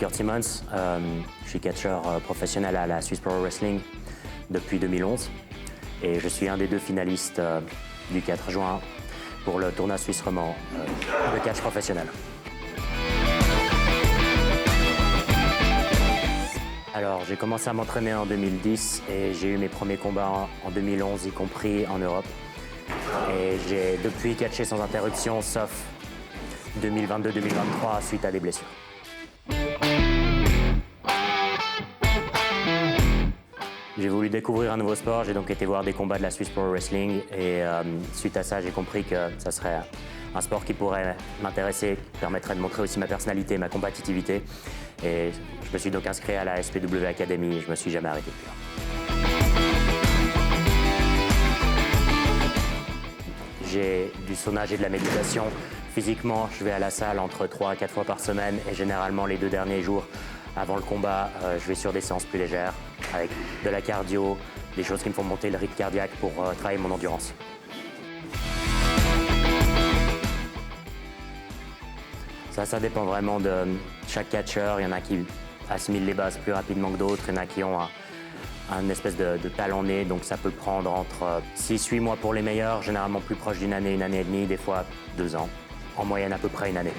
Kurt Simmons, je suis catcheur professionnel à la Swiss Pro Wrestling depuis 2011 et je suis un des deux finalistes du 4 juin pour le tournoi suisse romand de catch professionnel. Alors j'ai commencé à m'entraîner en 2010 et j'ai eu mes premiers combats en 2011, y compris en Europe. Et j'ai depuis catché sans interruption, sauf 2022-2023 suite à des blessures. J'ai voulu découvrir un nouveau sport, j'ai donc été voir des combats de la Swiss Pro Wrestling et suite à ça j'ai compris que ça serait un sport qui pourrait m'intéresser, qui permettrait de montrer aussi ma personnalité et ma combativité. Et je me suis donc inscrit à la SPW Academy et je me suis jamais arrêté depuis là. J'ai du saunage et de la méditation. Physiquement, je vais à la salle entre 3 à 4 fois par semaine et généralement les 2 derniers jours avant le combat, je vais sur des séances plus légères avec de la cardio, des choses qui me font monter le rythme cardiaque pour travailler mon endurance. Ça dépend vraiment de chaque catcheur. Il y en a qui assimilent les bases plus rapidement que d'autres. Il y en a qui ont un espèce de talent né, donc ça peut prendre entre 6-8 mois pour les meilleurs, généralement plus proche d'une année et demie, des fois 2 ans. En moyenne à peu près une année.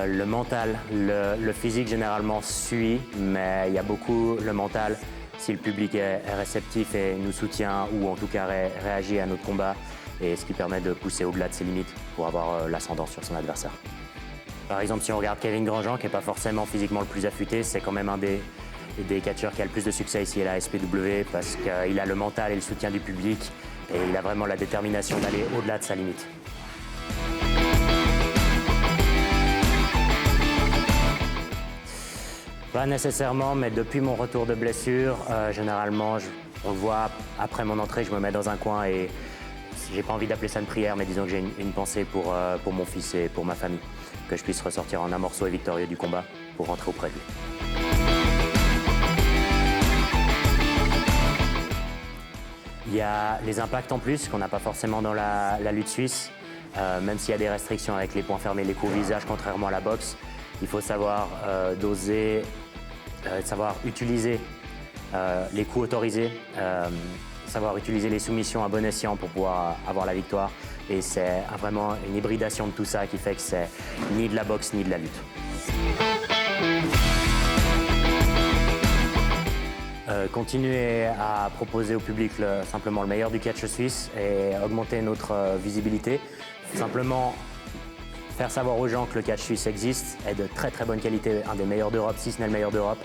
Le mental, le physique généralement suit, mais il y a beaucoup le mental. Si le public est réceptif et nous soutient ou en tout cas réagit à notre combat, et ce qui permet de pousser au-delà de ses limites pour avoir l'ascendant sur son adversaire. Par exemple, si on regarde Kevin Grandjean, qui n'est pas forcément physiquement le plus affûté, c'est quand même un des catcheurs qui a le plus de succès ici à la SPW parce qu'il a le mental et le soutien du public et il a vraiment la détermination d'aller au-delà de sa limite. Pas nécessairement, mais depuis mon retour de blessure, généralement, on le voit, après mon entrée, je me mets dans un coin et j'ai pas envie d'appeler ça une prière, mais disons que j'ai une pensée pour mon fils et pour ma famille, que je puisse ressortir en un morceau et victorieux du combat pour rentrer auprès de lui. Il y a les impacts en plus qu'on n'a pas forcément dans la lutte suisse, même s'il y a des restrictions avec les poings fermés, les coups au visage, contrairement à la boxe. Il faut savoir doser, savoir utiliser les coups autorisés, savoir utiliser les soumissions à bon escient pour pouvoir avoir la victoire. Et c'est vraiment une hybridation de tout ça qui fait que c'est ni de la boxe ni de la lutte. Continuer à proposer au public simplement le meilleur du catch suisse et augmenter notre visibilité. Simplement faire savoir aux gens que le catch suisse existe, est de très très bonne qualité, un des meilleurs d'Europe, si ce n'est le meilleur d'Europe,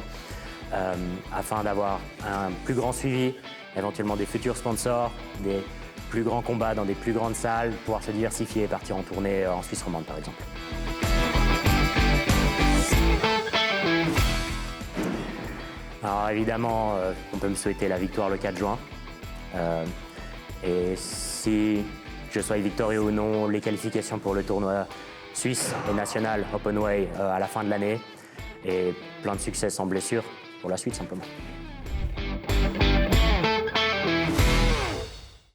afin d'avoir un plus grand suivi, éventuellement des futurs sponsors, des plus grands combats dans des plus grandes salles, pouvoir se diversifier et partir en tournée en Suisse romande par exemple. Alors évidemment, on peut me souhaiter la victoire le 4 juin. Et si je sois victorieux ou non, les qualifications pour le tournoi suisse et national Openway à la fin de l'année. Et plein de succès sans blessure pour la suite simplement.